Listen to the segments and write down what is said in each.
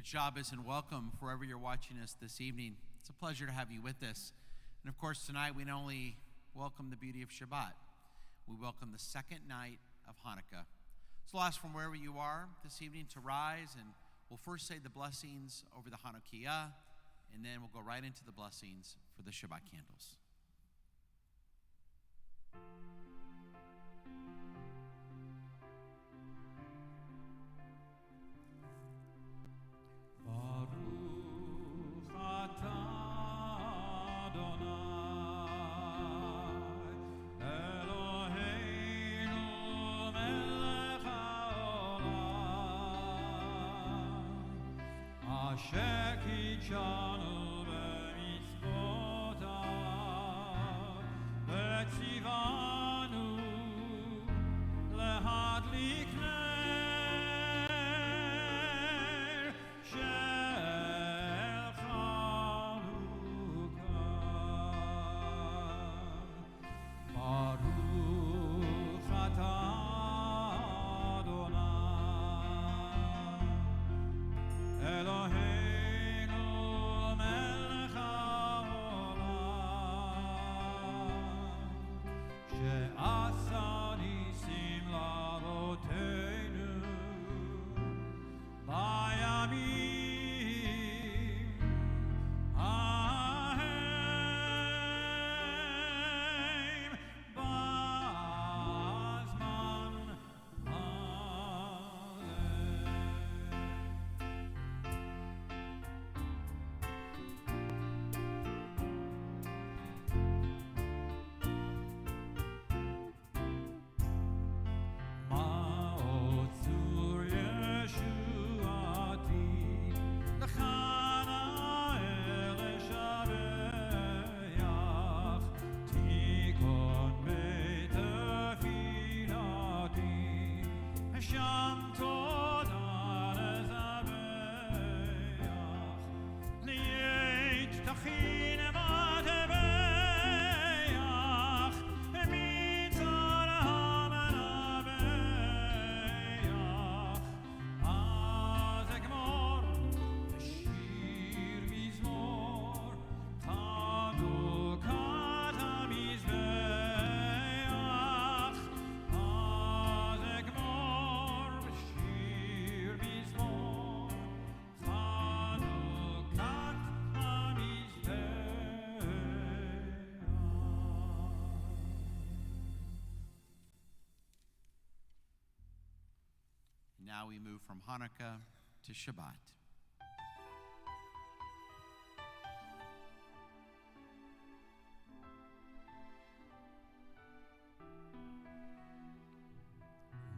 Shabbos and welcome wherever you're watching us this evening. It's a pleasure to have you with us. And of course, tonight we not only welcome the beauty of Shabbat, we welcome the second night of Hanukkah. So I'll ask from wherever you are this evening to rise, and we'll first say the blessings over the Hanukkah, and then we'll go right into the blessings for the Shabbat candles. Baruch atah Adonai Eloheinu melech haolam asher kitshanu b'mitzvotav v'tzivanu lehadlik Now we move from Hanukkah to Shabbat.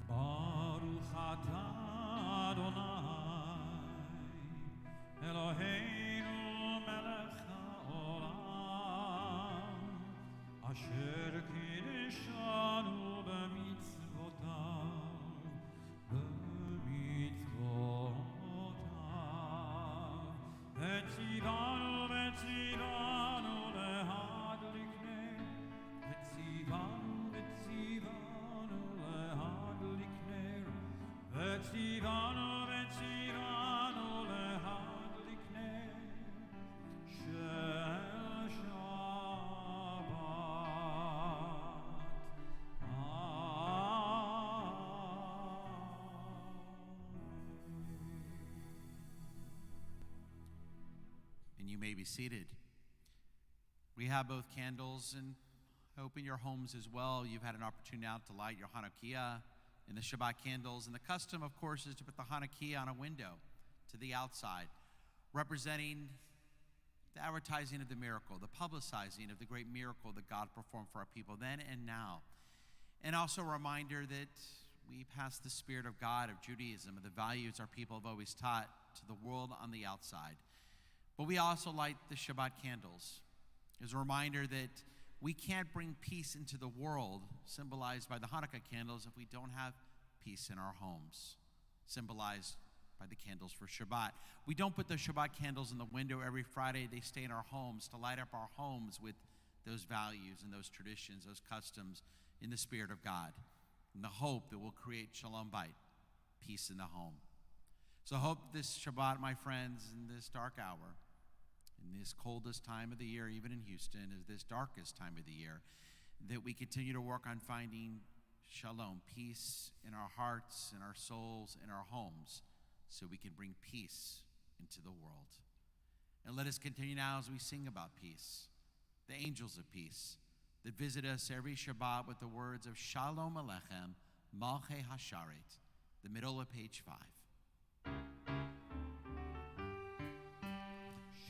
Baruch atah Adonai Eloheinu melech haolam asher kiddushanu b'mitzvotav Vetzivanu lehadlik ner, Vetzivanu lehadlik ner, Vetzivanu lehadlik ner, shel Shabbat. And you may be seated. We have both candles, and I hope in your homes as well you've had an opportunity now to light your Hanukkah and the Shabbat candles. And the custom, of course, is to put the Hanukkah on a window to the outside, representing the advertising of the miracle, the publicizing of the great miracle that God performed for our people then and now. And also a reminder that we pass the spirit of God, of Judaism, of the values our people have always taught to the world on the outside. But we also light the Shabbat candles as a reminder that we can't bring peace into the world, symbolized by the Hanukkah candles, if we don't have peace in our homes, symbolized by the candles for Shabbat. We don't put the Shabbat candles in the window every Friday. They stay in our homes to light up our homes with those values and those traditions, those customs in the Spirit of God, in the hope that will create Shalom Bayit, peace in the home. So hope this Shabbat, my friends, in this dark hour, in this coldest time of the year, even in Houston, is this darkest time of the year, that we continue to work on finding shalom, peace in our hearts, in our souls, in our homes, so we can bring peace into the world. And let us continue now as we sing about peace, the angels of peace that visit us every Shabbat with the words of Shalom Aleichem, Malchei Hasharet, the middle of page 5.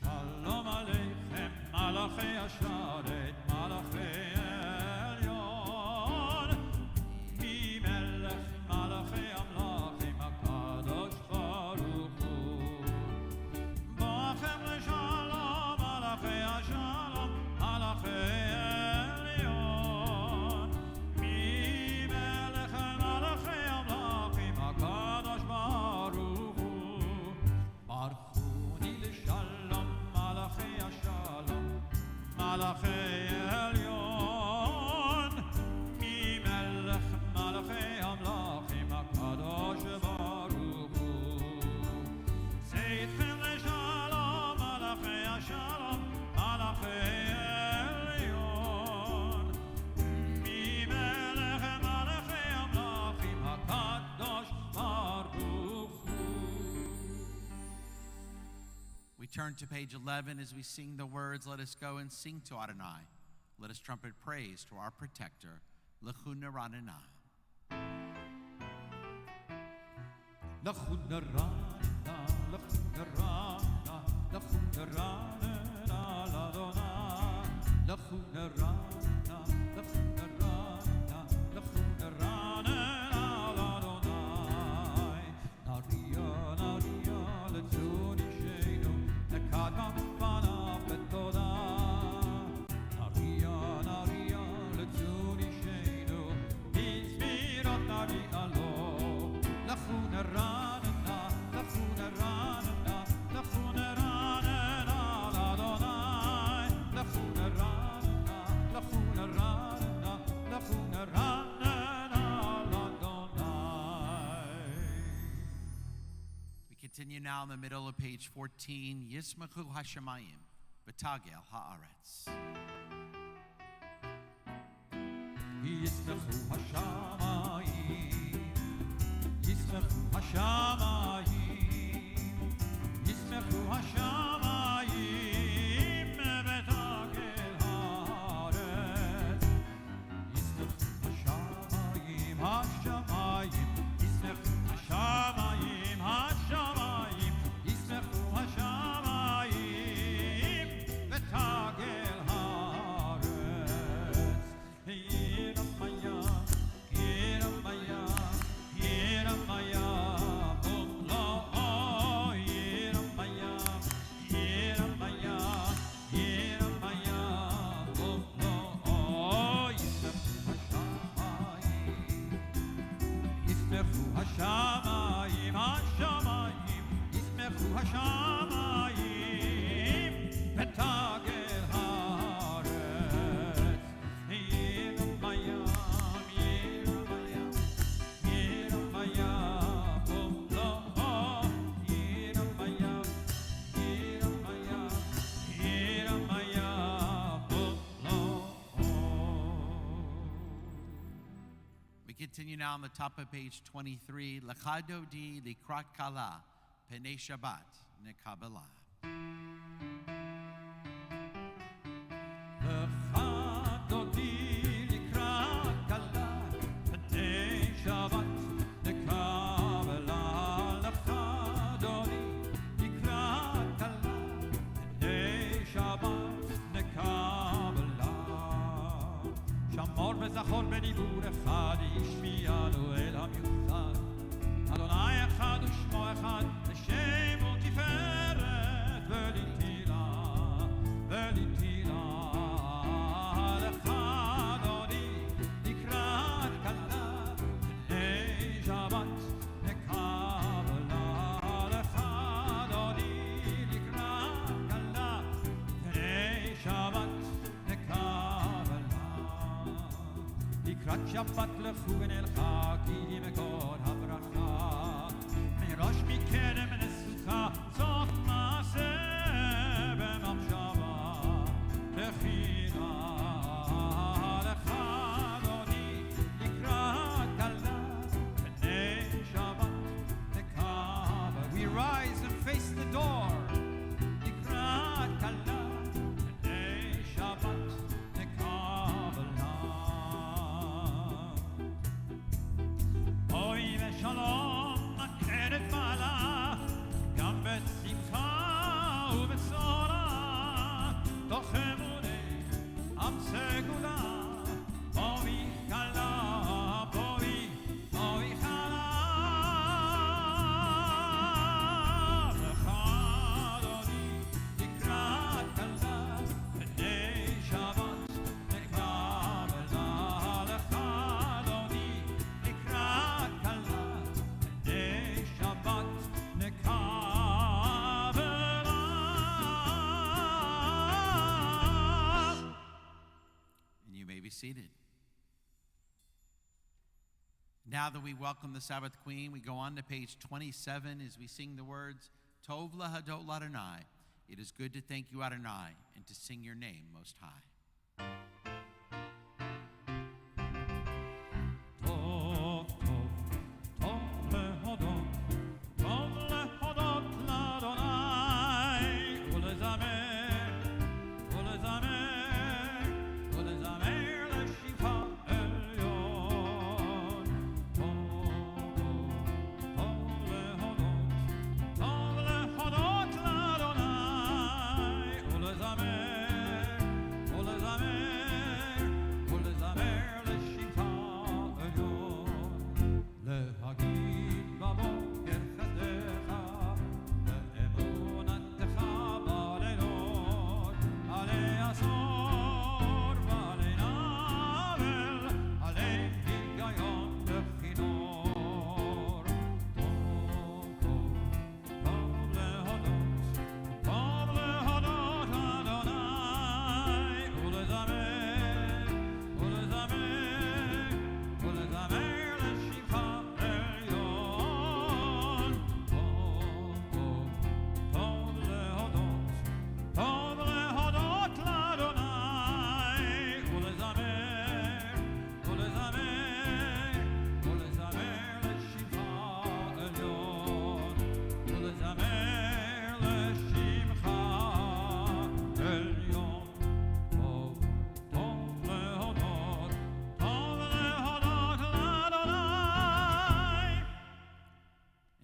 Shalom Aleichem, Malachei Hasharet, Malachei Elyon, Mi Melech Malachei Amlachim HaKadosh Baruch Hu. Bachem leShalom, Malachei Hashalom, Malachei Elyon, Mi Melech Malachei Amlachim HaKadosh Baruch Hu. Barchuni leShalom, Malachei Hashalom, Malachei Elyon, Mi Melech Malachei Amlachim HaKadosh Baruch Hu. Seitchem leShalom, Malachei Hashalom, Malachei Elyon, Mi Melech Malachei Amlachim HaKadosh Baruch Hu. We turn to page 11 as we sing the words, let us go and sing to Adonai. Let us trumpet praise to our protector. Lechu Neranena. Lechu Neranena, Lechu Neranena, Lechu Neranena l'Adonai. Lechu Neranena, Lechu Neranena, Lechu Neranena l'Adonai. Naria, Naria, letzuni sheinu, nekadam panav betoda. Naria, Naria, letzuni sheinu, bizmirot naria lo. Lechu Neranena, Lechu Neranena, Lechu Neranena l'Adonai. Lechu Neranena, Lechu Neranena, Lechu Neranena l'Adonai. We continue now in the middle of page 14. Yismachu Hashemayim, V'tagel Haaretz. ישמחו השמיים, ישמחו השמיים, ישמחו השמיים ותגל הארץ. ישמחו השמיים, השמיים, ישמחו השמיים, השמיים, ישמחו השמיים ותגל הארץ. השמיים, השמיים, ישמחו השמיים ותגל הארץ. ים בים, ים בים, ים בים, לא, ים בים, ים בים, ים בים, לא. We continue now on the top of page 23. Lecha dodi likrat kala, penei Shabbat nekabela. לך דודי לקראת כלה, פני שבת נקבלה. לך דודי לקראת כלה, פני שבת נקבלה. שמור וזכור בדיבור אחד, השמיענו אל המיוחד. אדוני אחד ושמו אחד, לשם ולתפארת ולתהילה, ולתהילה. לך אדוני לקראת כלה, פני שבת נקבלה. לך אדוני לקראת כלה, פני שבת נקבלה. לקראת שבת לכו ונלכה, כי מקור הברכה. מראש מקדם Seated. Now that we welcome the Sabbath Queen, we go on to page 27 as we sing the words, Tov lahadot l'Adonai. It is good to thank you, Adonai, and to sing your name most high.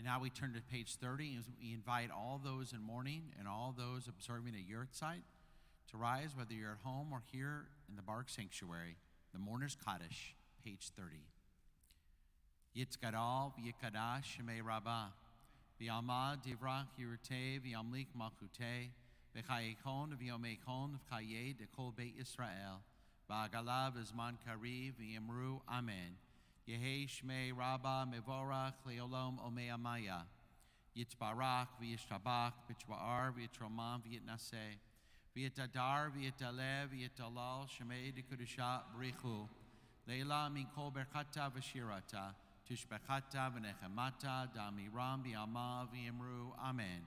Now we turn to page 30 as we invite all those in mourning and all those observing a yurtzeit to rise, whether you're at home or here in the Barg Sanctuary, the Mourner's Kaddish, page 30. Yitzgadal v'yikadash shemei rabbah, v'yamad divrach yiruteh v'yamlik malchuteh, v'chayekon v'yomekon v'chayeh dekol beit Yisrael, v'agalav v'zman kariv v'yamru amen. Yehei Shmei Rabba Mevorach Leolom Omeamaya Yitzbarach V'yishtabach B'chwa'ar V'yitromam V'yitnaseh V'yitadar V'yitalev V'yitalal Shemei Dekudusha B'richu Leila Minkol Berkata V'shirata Tishbechata V'nechemata Damiram V'yama V'yimru Amen.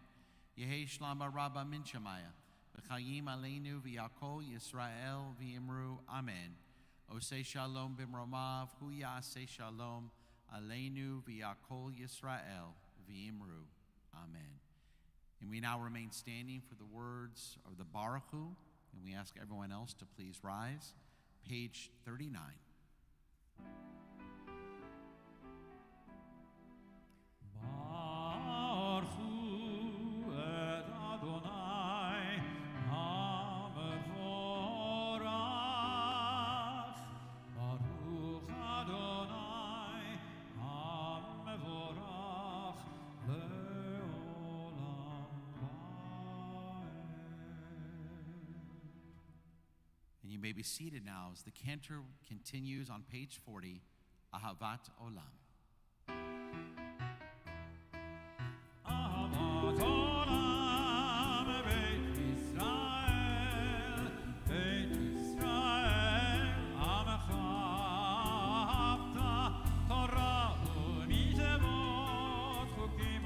Yehei Shlama Rabba Minshamaya V'chayim Aleinu V'yakol Yisrael V'yimru Amen. Osei shalom b'mromav, hu ya'aseh shalom, aleinu v'yakol Yisrael v'imru. Amen. And we now remain standing for the words of the Baruch Hu, and we ask everyone else to please rise. Page 39. You may be seated now as the cantor continues on page 40, Ahavat Olam. Ahavat Olam, Beit Yisrael, Amecha Ahavta, Torah u'mitzvot, Chukim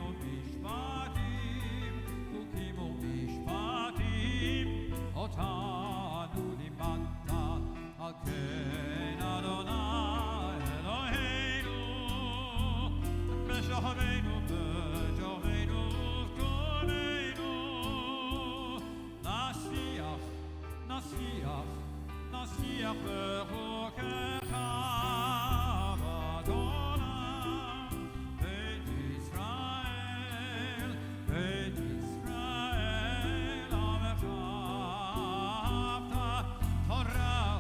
u'mishpatim, Otanu limatta, Alkein Adonai Eloheinu, Beshavenu Bejavenu V'Komeinu, Nasiach Bechukecha Adolam, Beit Yisrael, Amecha Torah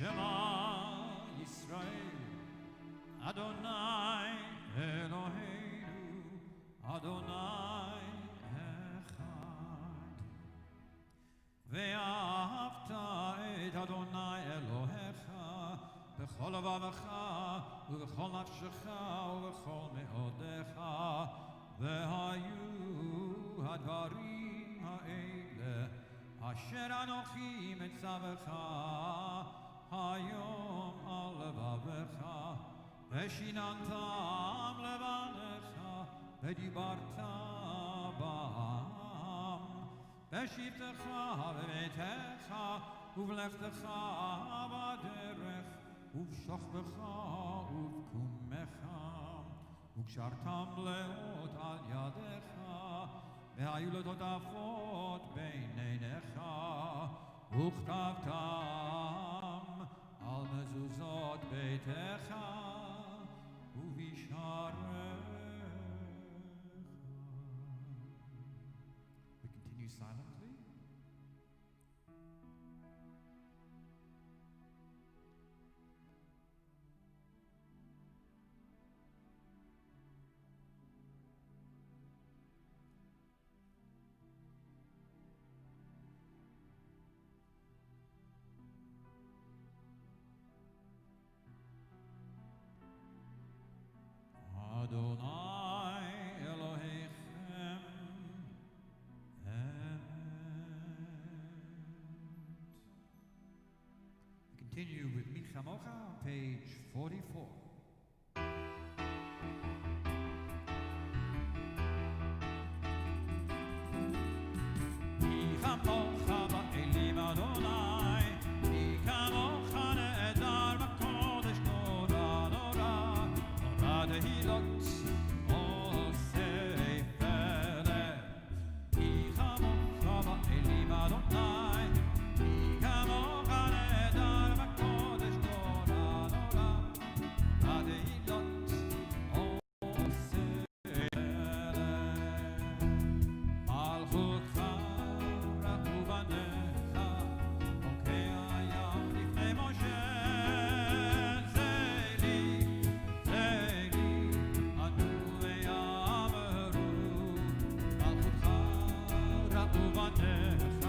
Shema Yisrael, Adonai Eloheinu, Adonai Echad. ואהבת את אדוני אלוהיך בכל לבבך ובכל נפשך ובכל מאודיך, והיו הדברים האלה אשר אנוכי מצווך היום על לבבך, ושיננתם לבניך ודיברת בם, בשבתך בביתך ובלכתך בדרך ובשוכבך ובקומך, וקשרתם לאות על ידיך, והיו לטוטפות בין עיניך, וכתבתם על מזוזות ביתך ובשעריך. We continue silently. Adonai Elohechem, Amen. Continue with Misha, page 44. מי כמוך באלים אדוני, מי כמוך נהדר בקודש, נורא נורא נורא תהילות עושי פלא. מי כמוך באלים אדוני, מי כמוך נהדר בקודש, נורא נורא נורא תהילות עושי פלא. מלכותך ובניך חוקי הים לפני משה, זה לי ענו ויאמרו. מלכותך ובניך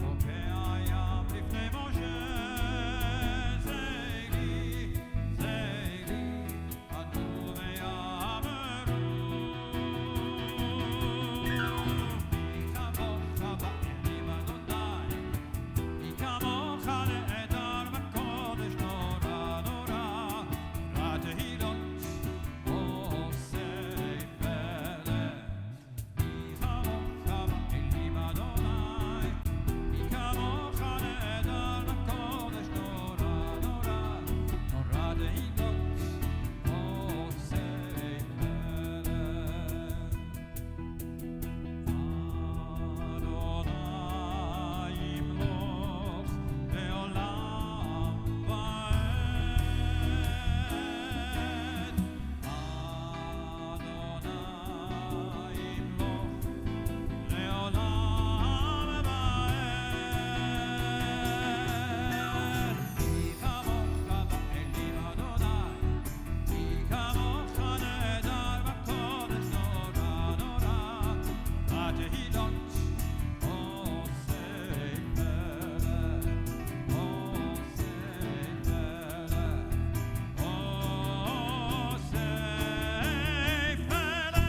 חוקי הים לפני משה, זה לי ענו ויאמרו. מי כמוך באלים אדוני, מי כמוך נהדר בקודש, נורא נורא נורא תהילות עושי פלא. מי כמוך באלים אדוני, מי כמוך נהדר בקודש, נורא נורא נורא תהילות עושי פלא. אדוני ימלוך לעולם ועד. אדוני ימלוך לעולם ועד. מי כמוך באלים אדוני, מי כמוך נהדר בקודש, נורא נורא נורא תהילות עושי פלא, עושי פלא, עושי פלא.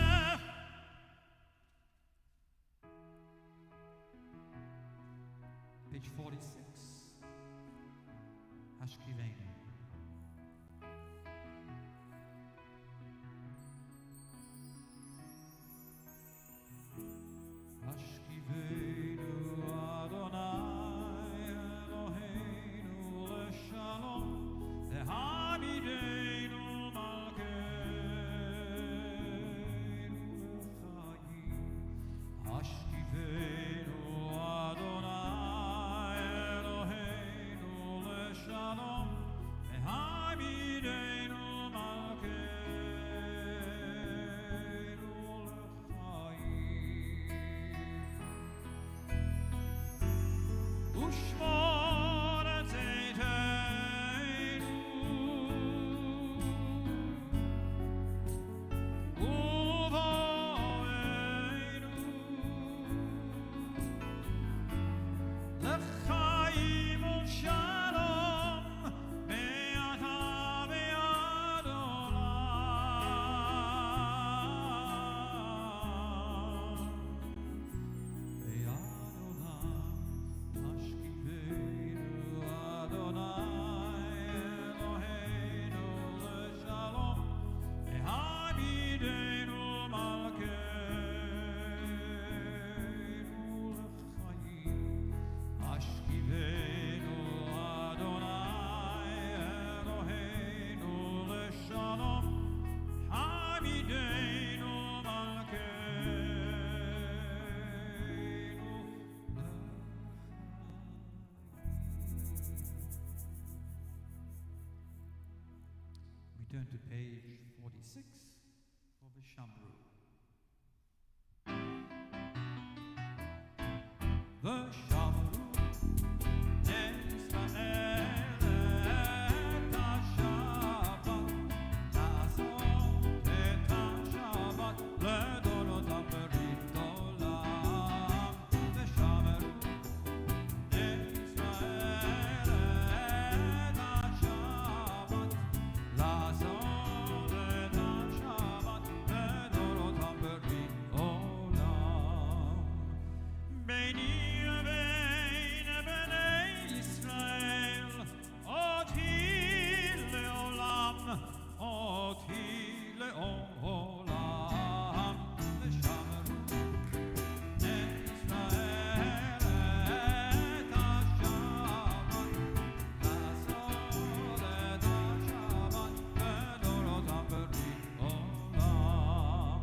Page 46. השכיבנו. השכיבנו אדוני אלוהינו לשלום, והעמידנו מלכנו לחיים. השכיבנו אדוני אלוהינו לשלום, והעמידנו מלכנו לחיים. ושמור את צאתנו Turn to page 46 for the Shamru. The Shamru Israel et HaShabbat לעשות את השבת לדורות ברית עולם ושמרו ישראל את השבת לעשות את השבת לדורות ברית עולם ביני ובין בני ישראל אותי לעולם ושמרו ישראל את השבת לעשות את השבת לדורות ברית עולם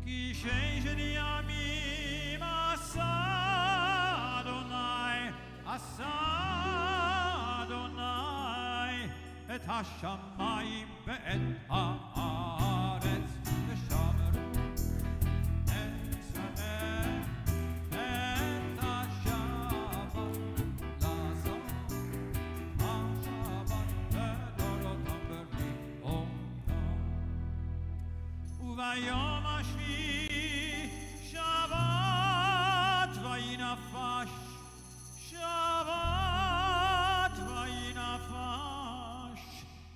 כי ששת ימים עשה אדוני את השמיים ואת הארץ ושמרו ישראל את השבת לעשות השבת לדורות ברית עולם וביום השביעי שבת וינפש שבת וינפש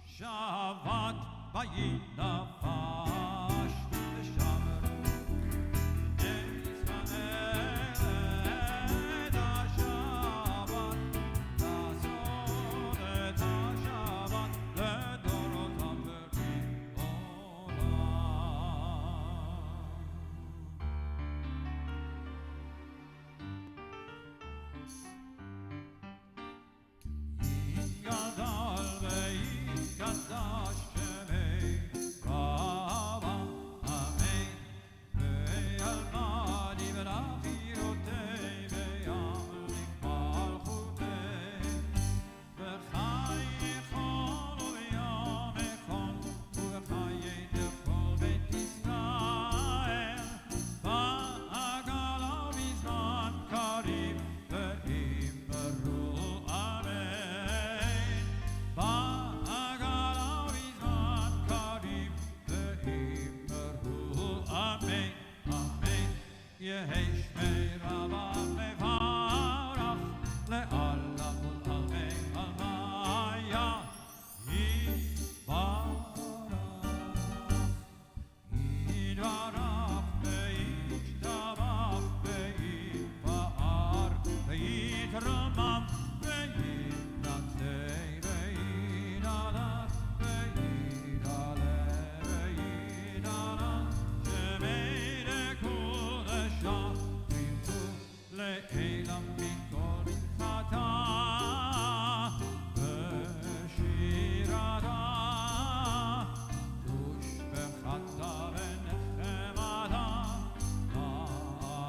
שבת וינפש ושמרו ישראל את השבת לעשות את השבת לדורות ברית עולם יתגדל ויתקדש שמי רבה אמן וילמד יברך חירותי וימליך מלכותי וחי יכול וביום יכול ובחיי כל בית ישראל בעגלה ובזמן קריב ואמרו אמן בעגלה ובזמן קריב ואמרו אמן אמן יהי שמי רבה מברך לעולם ולעלמי עלמיה יתברך יתברך וישתבח ויתפאר ויתרומם ויתנשא ויתהלך ויתהלל ויתהלל שמי לקודשה ויתו לעילם מכל מנחתה ושירתה ושבחתה ונחמתה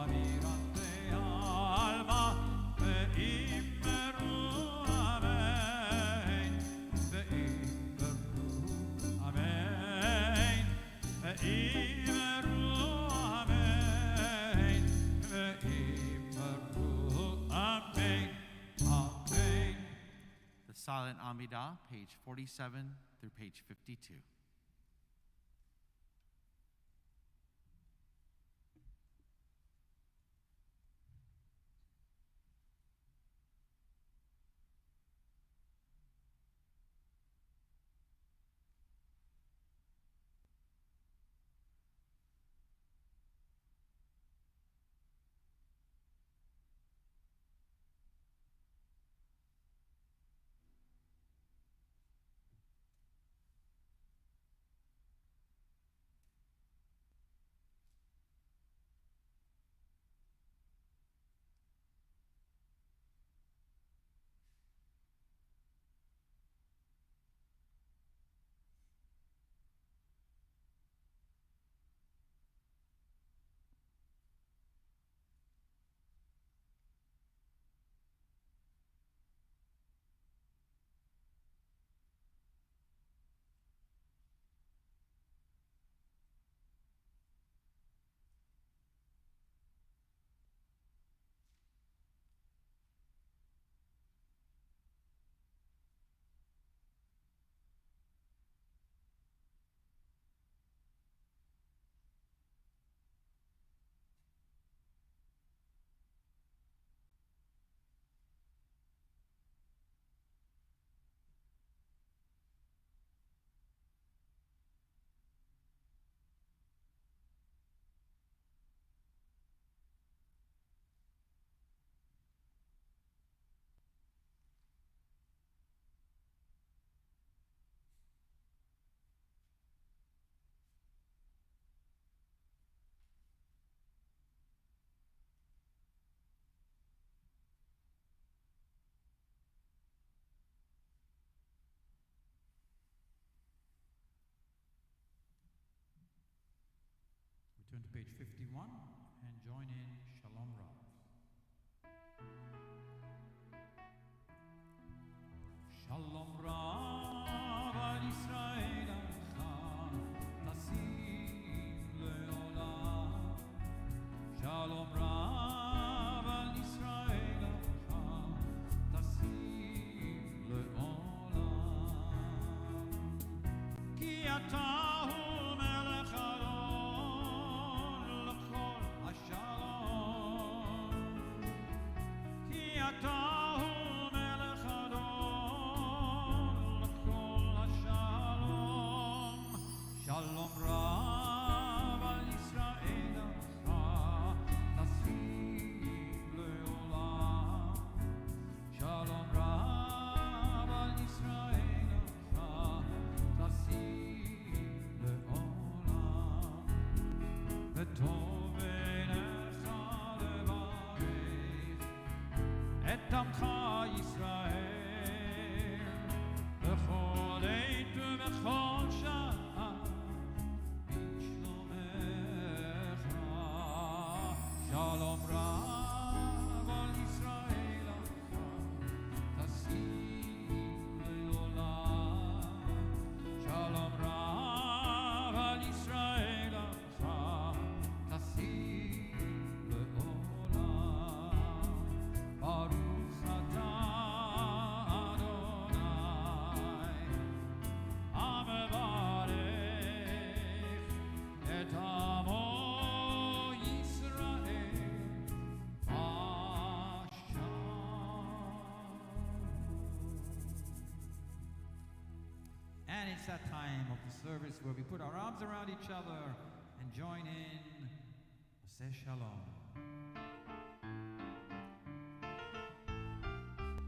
אמירתי עלמא ואמרו אמן ואמרו אמן ואמרו אמן ואמרו אמן אמן The silent Amidah, page 47 through page 52. to page 51 and join in Shalom Rav. Shalom Rav al Yisrael Achad Tasim le'olam. Shalom Rav al Yisrael Achad Tasim le'olam. Ki atahu melech adon l'chol hashalom. Ki atahu melech adon l'chol hashalom. Shalom Rav al Yisrael Achad Tasim le'olam. Shalom Rav al Yisrael Achad Tasim le'olam. V'tov einecha levarech et amcha Yisrael b'chol עת ובכל שעה בשלומך. Shalom Rav al Yisrael Achad Tasim le'olam. Shalom Rav al Yisrael Achad Tasim le'olam. Baruch atah Adonai hamevarech et amo Yisrael v'shalom. And it's that time of the service where we put our arms around each other and join in Oseh Shalom.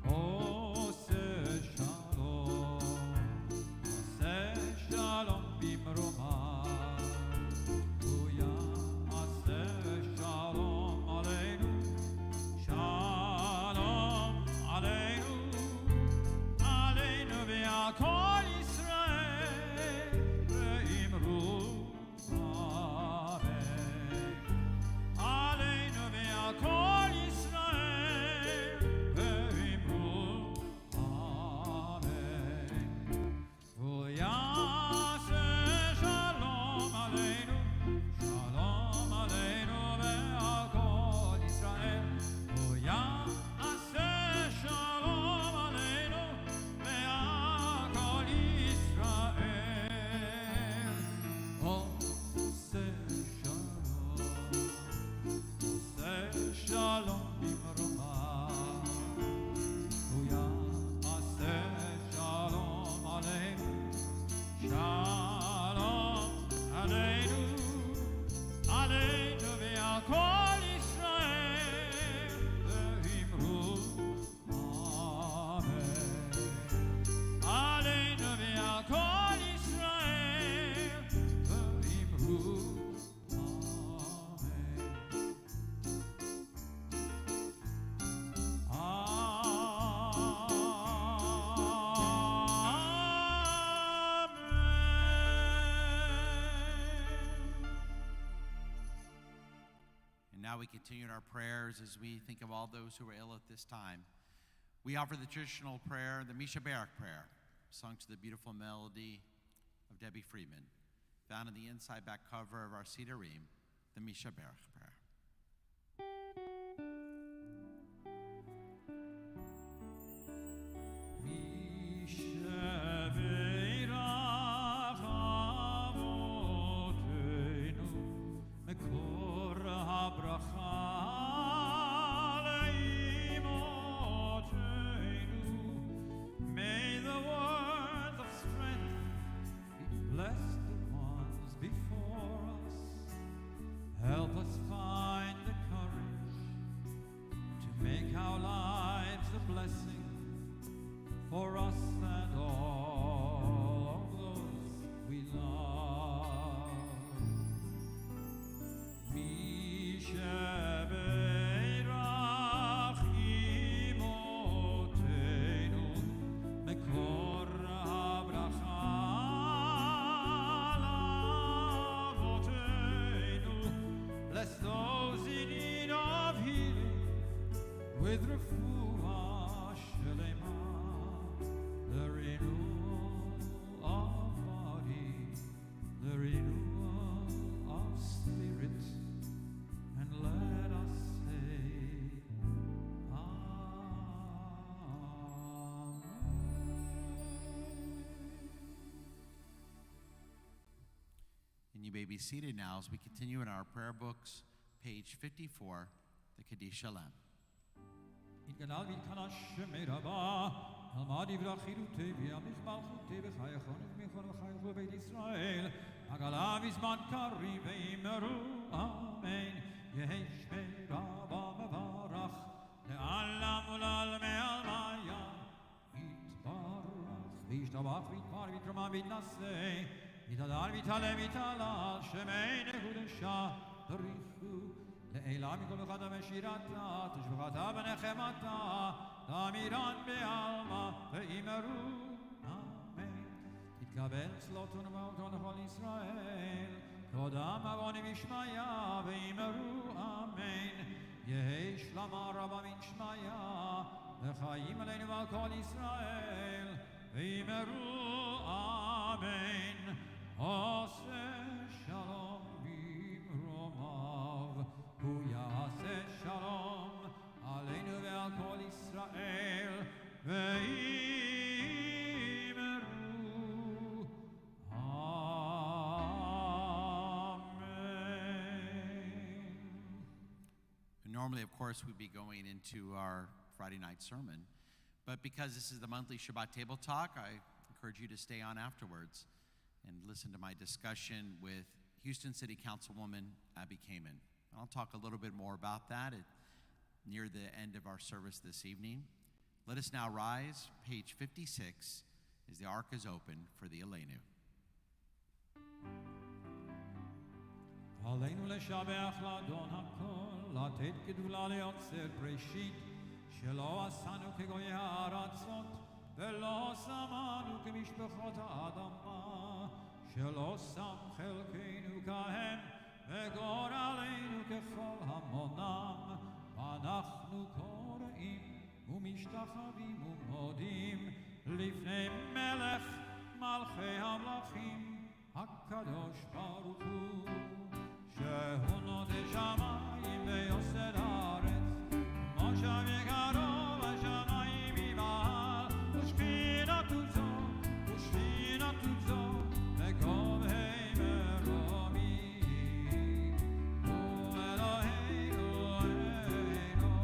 Oseh Shalom bimromah. Uya Oseh Shalom aleinu. Shalom aleinu. Aleinu ve'akol Yisrael ve'imru amen. Aleinu ve'akol Yisrael ve'imru amen. V'yaseh shalom aleinu. Shalom aleinu ve'akol Yisrael. V'yaseh shalom aleinu ve'akol Yisrael. Oseh shalom bimromah. V'yaseh shalom aleinu. Shalom aleinu. Aleinu ve'akol Yisrael ve'imru amen. Aleinu ve'akol Yisrael ve'imru And now we continue in our prayers as we think of all those who are ill at this time. We offer the traditional prayer, the Misha prayer, sung to the beautiful melody of Debbie Friedman, found in the inside back cover of our Siddharim, the Misha prayer. May the words of strength be blessed the ones before us. Help us with refuah shelema, the renewal of body, the renewal of spirit, and let us say, Amen. And you may be seated now as we continue in our prayer books, page 54, the Kaddish Shalem. יתגדל ויתקדש שמי רבה, עמד יברכירותי וימליך מלכותי וחייכון ותמיכון וחייכו בית ישראל, הגלה בזמן קריב ואמרו אמן. יהי שמי רבה מברך, לעלם ולעלמי עלמיה, יתברך וישתבח ויתפאר ויתרומם ויתנשא, יתהדר ויתהלל ויתהלל, שמי נקודשה תריחו. לעילה מכל אחד המשירתה, תשבחתה ונחמתה, תמירן בעלמא, ואמרו אמן. תתקבל צלותון ומאותון לכל ישראל, קודם אבונים ישמיה, ואמרו אמן. יהי שלמה רבה מן שמיה, וחיים עלינו ועל כל ישראל, ואמרו אמן. עושה שלום במרומיו, הוא יעשה שלום עלינו ועל כל ישראל, ואמרו אמן. Normally, of course, we'd be going into our Friday night sermon, but because this is the monthly Shabbat table talk, I encourage you to stay on afterwards and listen to my discussion with Houston City Councilwoman Abby Kamen. I'll talk a little bit more about that near the end of our service this evening. Let us now rise, page 56, as the ark is open for the Aleinu. עלינו לשבח לאדון הכל, לתת גדולה ליוצר בראשית, שלא עשנו כגויי הארצות, ולא שמנו כמשפחות האדמה, שלא שם חלקנו כהם, וגורלנו ככל המונם. אנחנו קוראים ומשתחווים ומודים לפני מלך מלכי המלכים, הקדוש ברוך הוא, שהוא נוטה שמיים ויוסד הארץ, מושב יקרו בשמיים יבעל, ושכינתו זו, ושכינתו זו, וגובהי מרומים. הוא אלוהינו, אלוהינו,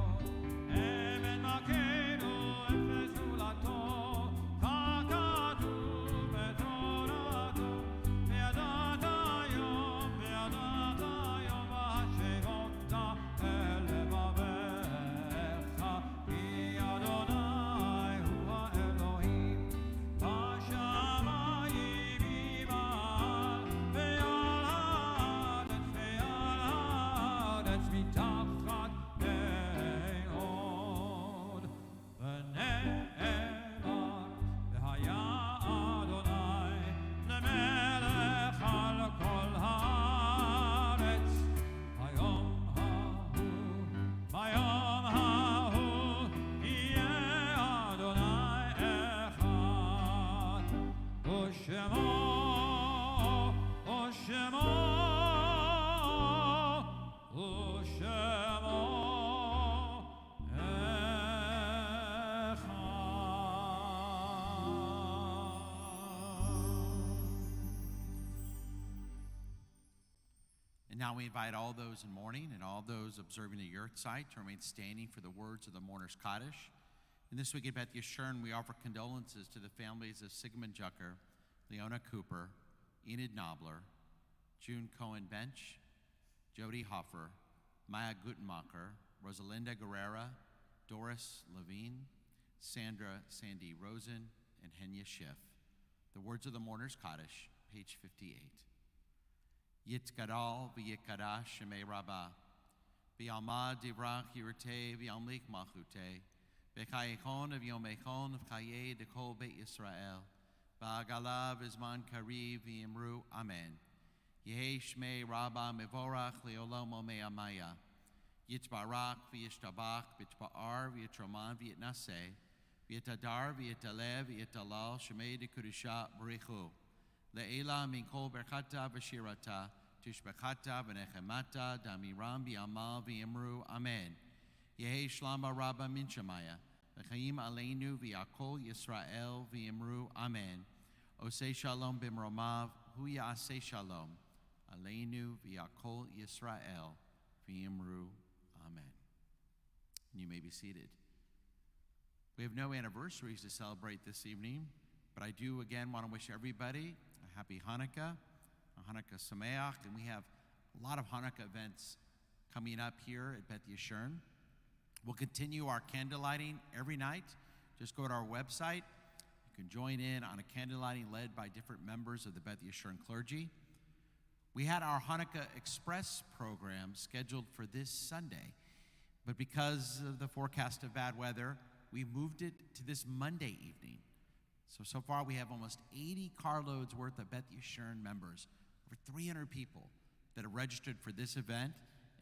אבן מכנו, אפס זולתו, ככתוב בתורתו, וידעת היום, וידעת היום, והשבות אל לבביך, כי אדוני הוא האלוהים, בשמיים יבעל, ועל הארץ מתחת אין עוד. ונאמר, והיה אדוני למלך על כל הארץ, ביום ההוא יהיה אדוני אחד, ושמו And now we invite all those in mourning and all those observing the yurt site to remain standing for the words of the mourner's Kaddish. And this week at Beth Yeshurun, we offer condolences to the families of Sigmund Jucker, Leona Cooper, Enid Knobler, June Cohen Bench, Jody Hoffer, Maya Gutenmacher, Rosalinda Guerrera, Doris Levine, Sandra Sandy Rosen, and Henya Schiff. The words of the mourner's Kaddish, page 58. Yitkadal v'yikadash shemei rabbah, v'yalma divrach yirteh v'yamlik malchuteh, v'chayechon v'yomechon v'chayeh dekol beit Yisrael, v'agala v'zman kariv v'yimru amen. Yehi shmei rabbah mevorach le'olam omei amaya. Yitbarak, V'yishtabach, V'yitba'ar, V'yitroman, V'yitnaseh, V'yitadar, V'yitaleh, V'yitalal, Shemei de Kudusha, B'richu. Le'ela min kol berchata v'shirata, tishbechata v'nechemata, damiram bi'amal v'yimru, amen. Yehi shlama rabba min shemaya, v'chaim aleinu v'yakol Yisrael v'yimru, amen. Osei shalom b'mromav, hu ya'aseh shalom, aleinu v'yakol Yisrael v'yimru, amen. And you may be seated. We have no anniversaries to celebrate this evening, but I do again want to wish everybody a happy Hanukkah, a Hanukkah Sameach, and we have a lot of Hanukkah events coming up here at Beth Yeshurun. We'll continue our candle lighting every night. Just go to our website. You can join in on a candle lighting led by different members of the Beth Yeshurun clergy. We had our Hanukkah Express program scheduled for this Sunday, but because of the forecast of bad weather, we moved it to this Monday evening. So far we have almost 80 carloads worth of Beth Yeshurun members, over 300 people that are registered for this event.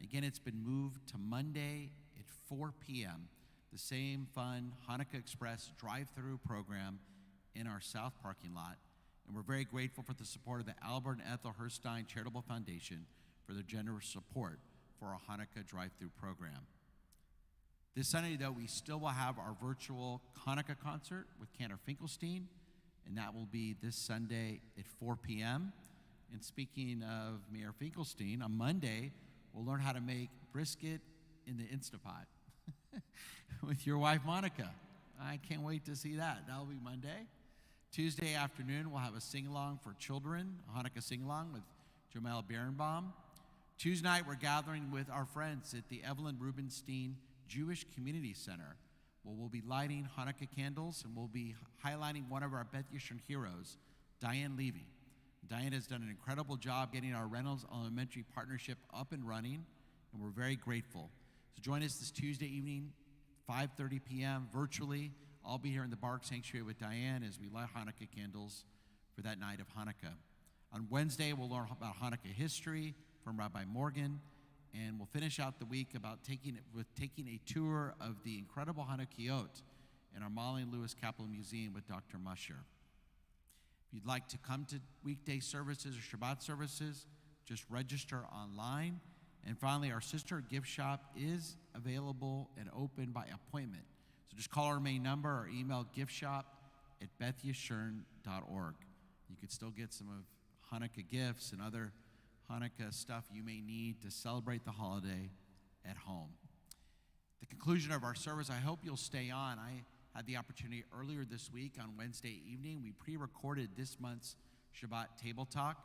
Again, it's been moved to Monday at 4 p.m., the same fun Hanukkah Express drive-through program in our south parking lot. And we're very grateful for the support of the Albert and Ethel Herstein Charitable Foundation for their generous support for our Hanukkah drive-through program. This Sunday, though, we still will have our virtual Hanukkah concert with Cantor Finkelstein, and that will be this Sunday at 4 p.m. And speaking of Mayor Finkelstein, on Monday, we'll learn how to make brisket in the Instapot with your wife, Monica. I can't wait to see that. That'll be Monday. Tuesday afternoon, we'll have a sing-along for children, a Hanukkah sing-along with Jamel Berenbaum. Tuesday night, we're gathering with our friends at the Evelyn Rubenstein Jewish Community Center, where we'll be lighting Hanukkah candles, and we'll be highlighting one of our Beth Yeshurun heroes, Diane Levy. Diane has done an incredible job getting our Reynolds Elementary partnership up and running, and we're very grateful. So join us this Tuesday evening, 5:30 p.m. virtually. I'll be here in the Barg Sanctuary with Diane as we light Hanukkah candles for that night of Hanukkah. On Wednesday, we'll learn about Hanukkah history from Rabbi Morgan, and we'll finish out the week about taking a tour of the incredible Hanukkahot in our Molly and Lewis Capitol Museum with Dr. Musher. If you'd like to come to weekday services or Shabbat services, just register online. And finally, our sister gift shop is available and open by appointment. So just call our main number or email giftshop@bethyeshurun.org. You could still get some of Hanukkah gifts and other Hanukkah stuff you may need to celebrate the holiday at home. At the conclusion of our service, I hope you'll stay on. I had the opportunity earlier this week on Wednesday evening. We pre-recorded this month's Shabbat Table Talk,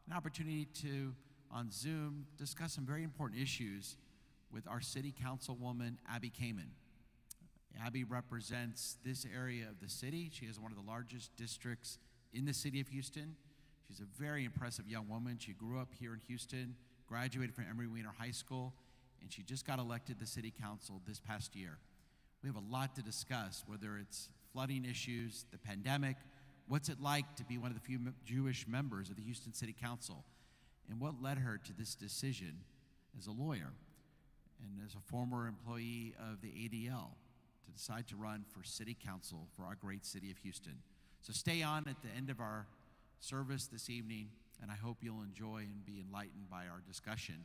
an opportunity to, on Zoom, discuss some very important issues with our city councilwoman, Abby Kamen. Abby represents this area of the city. She is one of the largest districts in the city of Houston. She's a very impressive young woman. She grew up here in Houston, graduated from Emory Weiner High School, and she just got elected to city council this past year. We have a lot to discuss, whether it's flooding issues, the pandemic, what's it like to be one of the few Jewish members of the Houston City Council, and what led her to this decision as a lawyer and as a former employee of the ADL to decide to run for city council for our great city of Houston. So stay on at the end of our service this evening, and I hope you'll enjoy and be enlightened by our discussion.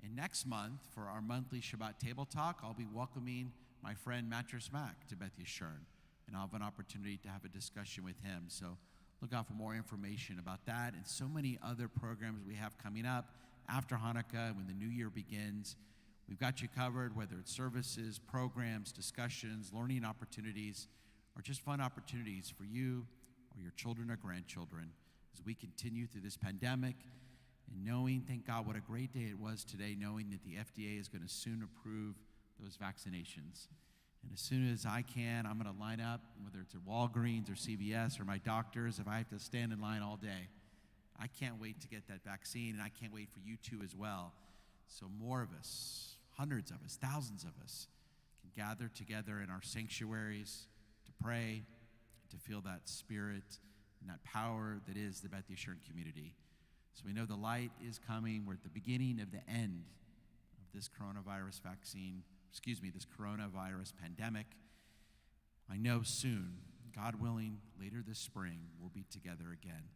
And next month, for our monthly Shabbat Table Talk, I'll be welcoming my friend Mattress Mac to Beth Yeshurun, and I'll have an opportunity to have a discussion with him. So look out for more information about that and so many other programs we have coming up after Hanukkah when the new year begins. We've got you covered, whether it's services, programs, discussions, learning opportunities, or just fun opportunities for you or your children or grandchildren as we continue through this pandemic and knowing, thank God, what a great day it was today, knowing that the FDA is going to soon approve those vaccinations. And as soon as I can, I'm going to line up, whether it's at Walgreens or CVS or my doctors, if I have to stand in line all day. I can't wait to get that vaccine, and I can't wait for you to as well. So more of us, hundreds of us, thousands of us, can gather together in our sanctuaries to pray, to feel that spirit and that power that is the Beth Yeshurun community. So we know the light is coming. We're at the beginning of the end of this coronavirus pandemic. I know soon, God willing, later this spring, we'll be together again.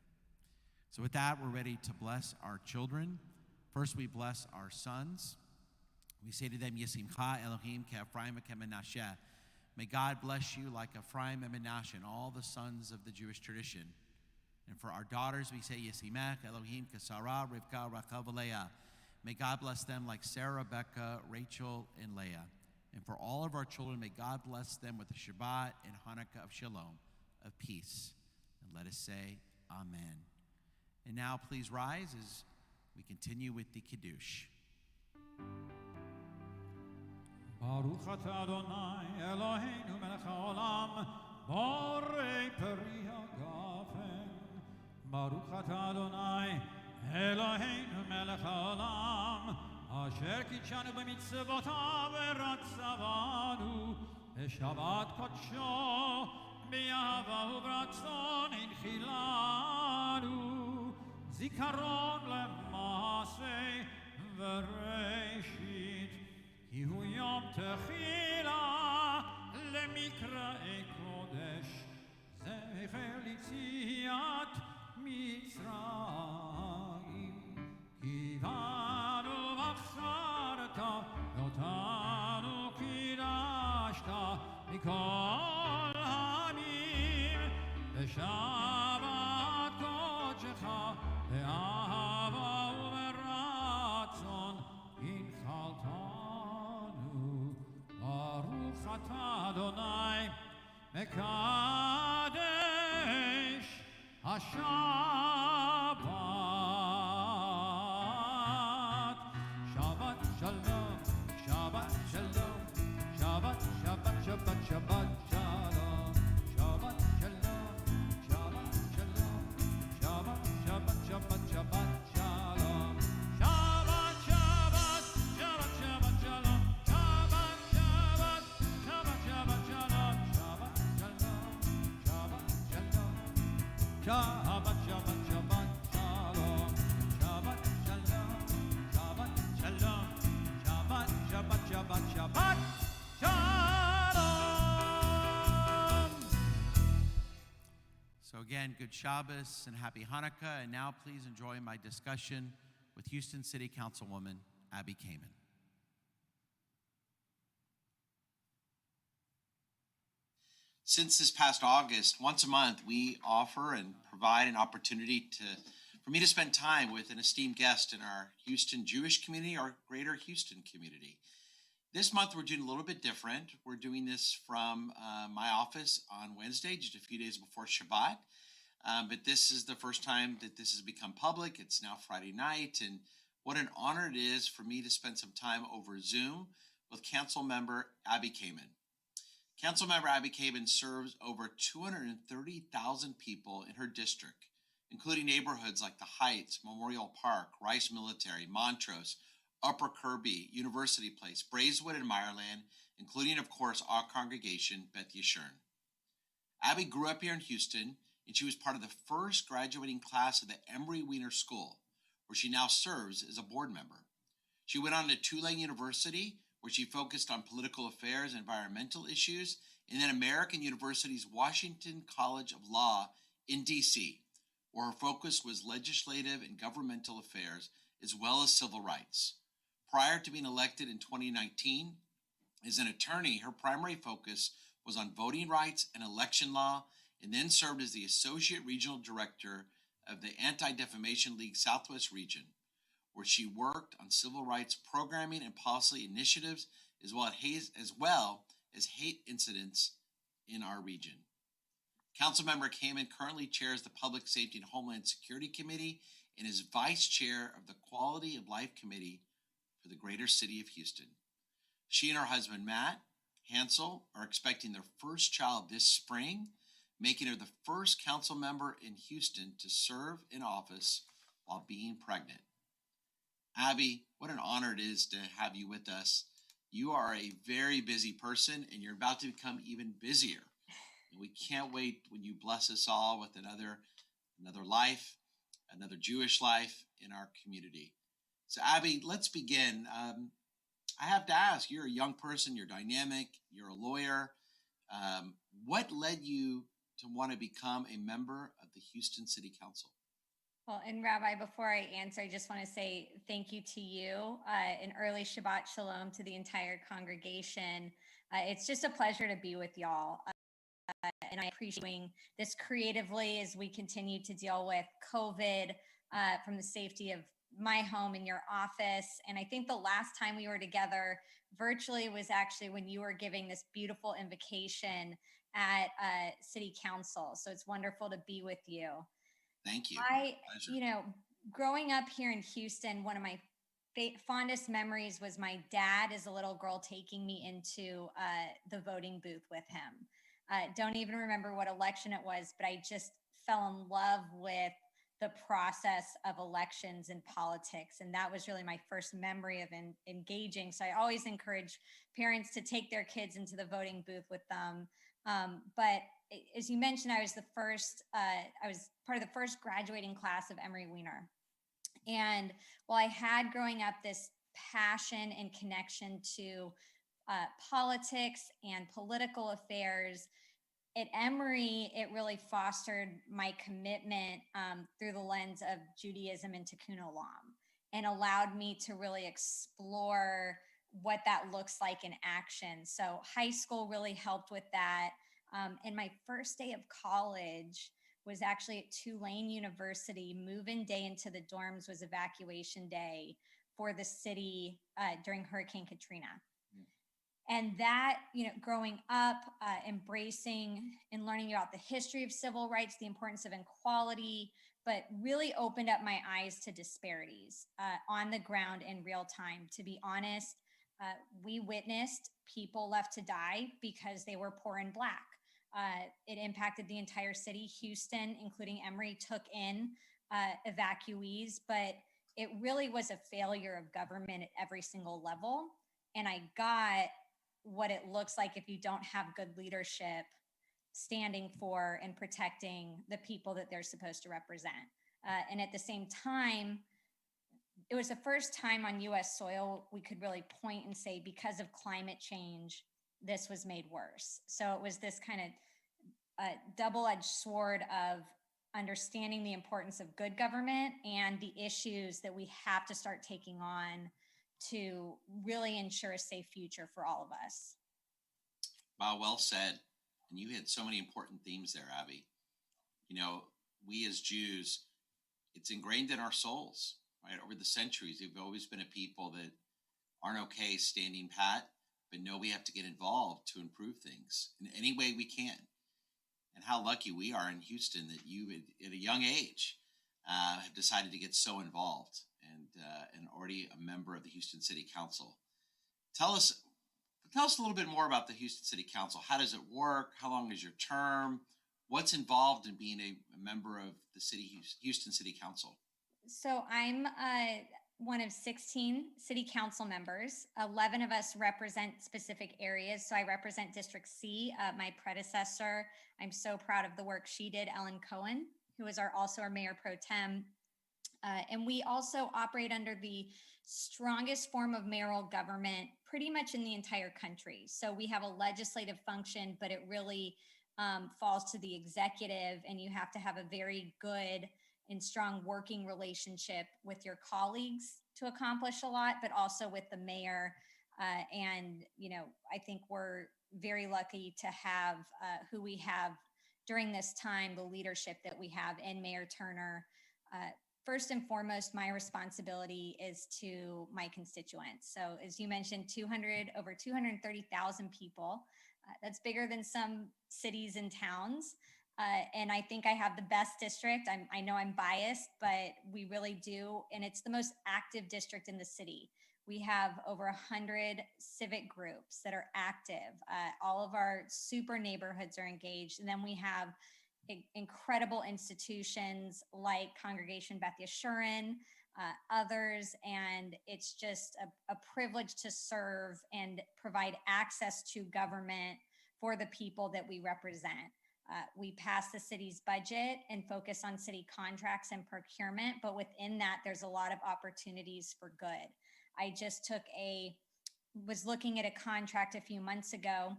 So with that, we're ready to bless our children. First, we bless our sons. We say to them, Yisimcha Elohim ke'Ephraim ke'Menashe. May God bless you like Ephraim and Menashe and all the sons of the Jewish tradition. And for our daughters, we say, Yisimech Elohim ke'Sarah, Rivka, Rachel, Leah. May God bless them like Sarah, Rebecca, Rachel, and Leah. And for all of our children, may God bless them with a Shabbat and Hanukkah of Shalom, of peace. And let us say, Amen. And now please rise as we continue with the Kiddush. Baruch atah Adonai Eloheinu melech haolam, borei peri hagafen. Baruch atah Adonai Eloheinu melech haolam, asher kitshanu b'mitzvotav v'ratzavanu, b'shabbat kodsho, b'yahava u'b'ratzon hinchilanu, zikaron l'maaseh v'reishit. כי הוא יום תחילה למקראי קודש, זכר ליציאת מצרים. כי בנו בחרת ואותנו קידשת מכל העמים, בשבת קודשך באהבה וברצון הנחלתנו. Baruch atah Adonai mekadesh haShabbat. Shabbat shalom, Shabbat shalom, Shabbat Shabbat Shabbat Shabbat shalom, Shabbat shalom, Shabbat shalom, Shabbat Shabbat Shabbat Shabbat shalom, Shabbat Shabbat Shabbat Shabbat shalom. Shabbat, Shabbat, Shabbat, Shalom. Shabbat, Shalom. Shabbat, Shalom. Shabbat, Shabbat, Shabbat, Shabbat, Shalom. So again, good Shabbos and happy Hanukkah. And now please enjoy my discussion with Houston City Councilwoman Abby Kamen. Since this past August, once a month, we offer and provide an opportunity for me to spend time with an esteemed guest in our Houston Jewish community, our greater Houston community. This month, we're doing a little bit different. We're doing this from my office on Wednesday, just a few days before Shabbat. But this is the first time that this has become public. It's now Friday night, and what an honor it is for me to spend some time over Zoom with Council Member Abby Kamen. Councilmember Abby Kamen serves over 230,000 people in her district, including neighborhoods like the Heights, Memorial Park, Rice Military, Montrose, Upper Kirby, University Place, Braeswood, and Meyerland, including, of course, our congregation, Beth Yeshurun. Abby grew up here in Houston, and she was part of the first graduating class of the Emory Weiner School, where she now serves as a board member. She went on to Tulane University, where she focused on political affairs and environmental issues, and then American University's Washington College of Law in D.C., where her focus was legislative and governmental affairs, as well as civil rights. Prior to being elected in 2019, as an attorney, her primary focus was on voting rights and election law, and then served as the Associate Regional Director of the Anti-Defamation League Southwest Region, where she worked on civil rights programming and policy initiatives, as well as hate incidents in our region. Councilmember Kamen currently chairs the Public Safety and Homeland Security Committee and is vice chair of the Quality of Life Committee for the greater city of Houston. She and her husband, Matt Hansel, are expecting their first child this spring, making her the first council member in Houston to serve in office while being pregnant. Abby, what an honor it is to have you with us. You are a very busy person, and you're about to become even busier. And we can't wait when you bless us all with another life, another Jewish life in our community. So Abby, let's begin. I have to ask, you're a young person, you're dynamic, you're a lawyer. What led you to want to become a member of the Houston City Council? Well, and Rabbi, before I answer, I just want to say thank you to you, an early Shabbat Shalom to the entire congregation. It's just a pleasure to be with y'all. And I appreciate doing this creatively as we continue to deal with COVID from the safety of my home and your office. And I think the last time we were together virtually was actually when you were giving this beautiful invocation at City Council. So it's wonderful to be with you. Thank you. Pleasure. Growing up here in Houston, one of my fondest memories was my dad as a little girl taking me into the voting booth with him. Don't even remember what election it was, but I just fell in love with the process of elections and politics. And that was really my first memory of engaging. So I always encourage parents to take their kids into the voting booth with them. But as you mentioned, I was part of the first graduating class of Emory Weiner. And while I had growing up this passion and connection to politics and political affairs, at Emory, it really fostered my commitment through the lens of Judaism and Tikkun Olam, and allowed me to really explore what that looks like in action. So high school really helped with that. And my first day of college was actually at Tulane University. Move-in day into the dorms was evacuation day for the city during Hurricane Katrina. And that, growing up, embracing and learning about the history of civil rights, the importance of equality, but really opened up my eyes to disparities on the ground in real time. To be honest, we witnessed people left to die because they were poor and Black. It impacted the entire city. Houston, including Emory, took in evacuees, but it really was a failure of government at every single level. And I got what it looks like if you don't have good leadership standing for and protecting the people that they're supposed to represent. And at the same time, it was the first time on US soil we could really point and say, because of climate change, this was made worse. So it was this kind of double-edged sword of understanding the importance of good government and the issues that we have to start taking on to really ensure a safe future for all of us. Wow, well said. And you hit so many important themes there, Abby. We as Jews, it's ingrained in our souls, right? Over the centuries, we've always been a people that aren't okay standing pat, but know we have to get involved to improve things in any way we can. And how lucky we are in Houston that you, at a young age, have decided to get so involved and already a member of the Houston City Council. Tell us a little bit more about the Houston City Council. How does it work? How long is your term? What's involved in being a member of the Houston City Council? So I'm one of 16 city council members. 11 of us represent specific areas. So I represent District C, my predecessor. I'm so proud of the work she did, Ellen Cohen, who is also our mayor pro tem. And we also operate under the strongest form of mayoral government pretty much in the entire country. So we have a legislative function, but it really falls to the executive, and you have to have a very good and strong working relationship with your colleagues to accomplish a lot, but also with the mayor. And, I think we're very lucky to have who we have during this time, the leadership that we have in Mayor Turner. First and foremost, my responsibility is to my constituents. So as you mentioned, over 230,000 people. That's bigger than some cities and towns. And I think I have the best district. I know I'm biased, but we really do. And it's the most active district in the city. We have over 100 civic groups that are active. All of our super neighborhoods are engaged. And then we have incredible institutions like Congregation Beth Yeshurun, others, and it's just a privilege to serve and provide access to government for the people that we represent. We pass the city's budget and focus on city contracts and procurement, but within that, there's a lot of opportunities for good. I just took a was looking at a contract a few months ago.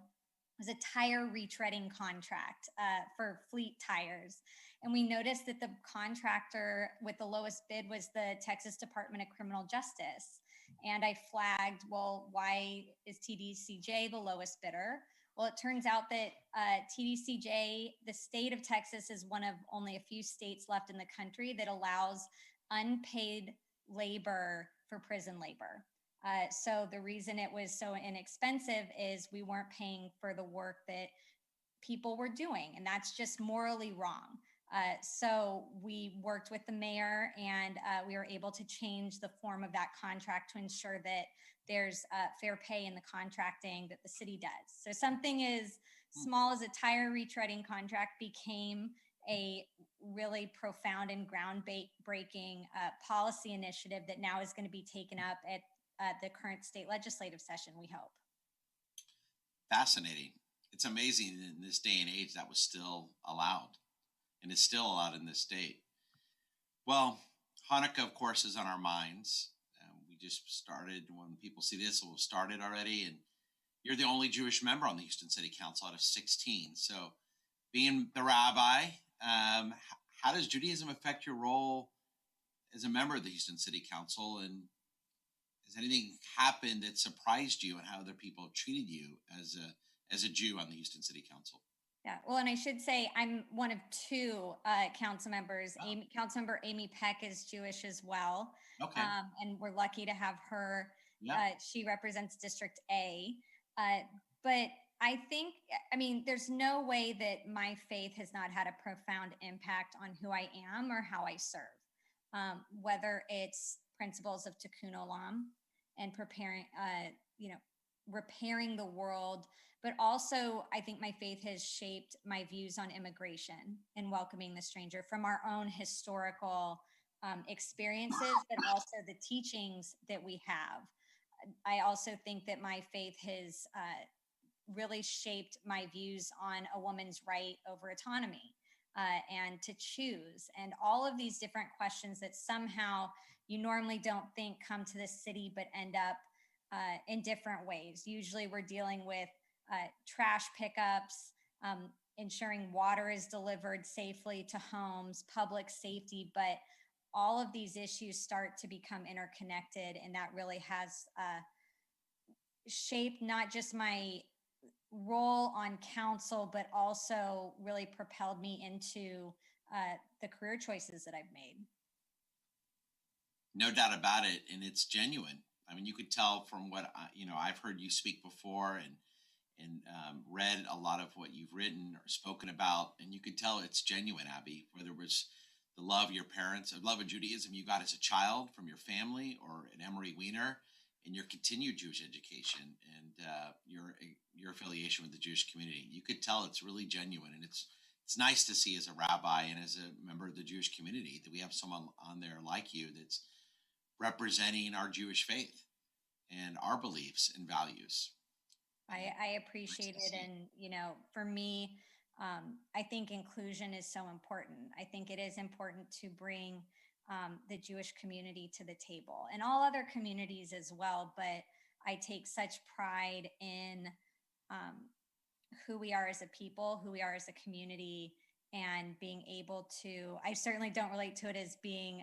It was a tire retreading contract for fleet tires. And we noticed that the contractor with the lowest bid was the Texas Department of Criminal Justice. And I flagged, well, why is TDCJ the lowest bidder? Well, it turns out that TDCJ, the state of Texas, is one of only a few states left in the country that allows unpaid labor for prison labor. So the reason it was so inexpensive is we weren't paying for the work that people were doing, and that's just morally wrong. So we worked with the mayor, and we were able to change the form of that contract to ensure that there's fair pay in the contracting that the city does. So something as small as a tire retreading contract became a really profound and groundbreaking policy initiative that now is going to be taken up at the current state legislative session, we hope. Fascinating. It's amazing in this day and age that was still allowed, and is still allowed in this state. Well, Hanukkah, of course, is on our minds. We just started, when people see this, we'll have started already, and you're the only Jewish member on the Houston City Council out of 16. So being the rabbi, how does Judaism affect your role as a member of the Houston City Council? And has anything happened that surprised you and how other people have treated you as a Jew on the Houston City Council? Yeah, well, and I should say I'm one of two council members. Oh. Councilmember Amy Peck is Jewish as well. Okay. And we're lucky to have her. Yeah. She represents District A. But I think, I mean, there's no way that my faith has not had a profound impact on who I am or how I serve. Whether it's principles of Tikkun Olam and preparing, repairing the world, but also I think my faith has shaped my views on immigration and welcoming the stranger from our own historical experiences, but also the teachings that we have. I also think that my faith has really shaped my views on a woman's right over autonomy and to choose, and all of these different questions that somehow you normally don't think come to the city, but end up in different ways. Usually we're dealing with trash pickups, ensuring water is delivered safely to homes, public safety, but all of these issues start to become interconnected, and that really has shaped not just my role on council, but also really propelled me into the career choices that I've made. No doubt about it, and it's genuine. I mean, you could tell from what I've heard you speak before, and read a lot of what you've written or spoken about, and you could tell it's genuine, Abby. Whether it was the love of your parents, or love of Judaism you got as a child from your family, or an Emory Weiner, and your continued Jewish education, and your affiliation with the Jewish community, you could tell it's really genuine. And it's nice to see as a rabbi and as a member of the Jewish community that we have someone on there like you that's representing our Jewish faith and our beliefs and values. I appreciate it. And, for me, I think inclusion is so important. I think it is important to bring the Jewish community to the table, and all other communities as well. But I take such pride in who we are as a people, who we are as a community, and being able to, I certainly don't relate to it as being,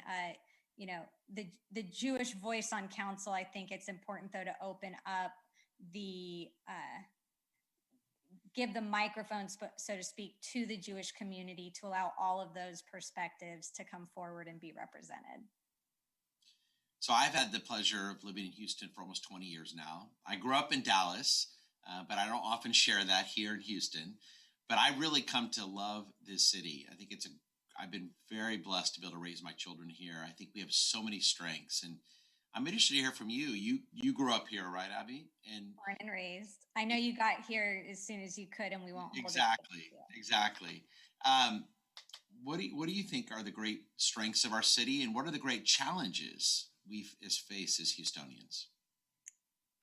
the Jewish voice on council. I think it's important, though, to open up give the microphones, so to speak, to the Jewish community to allow all of those perspectives to come forward and be represented. So I've had the pleasure of living in Houston for almost 20 years now. I grew up in Dallas, but I don't often share that here in Houston. But I really come to love this city. I think I've been very blessed to be able to raise my children here. I think we have so many strengths, and I'm interested to hear from you. You grew up here, right, Abby? And born and raised. I know you got here as soon as you could, and we won't. Exactly. What do you think are the great strengths of our city, and what are the great challenges we face as Houstonians?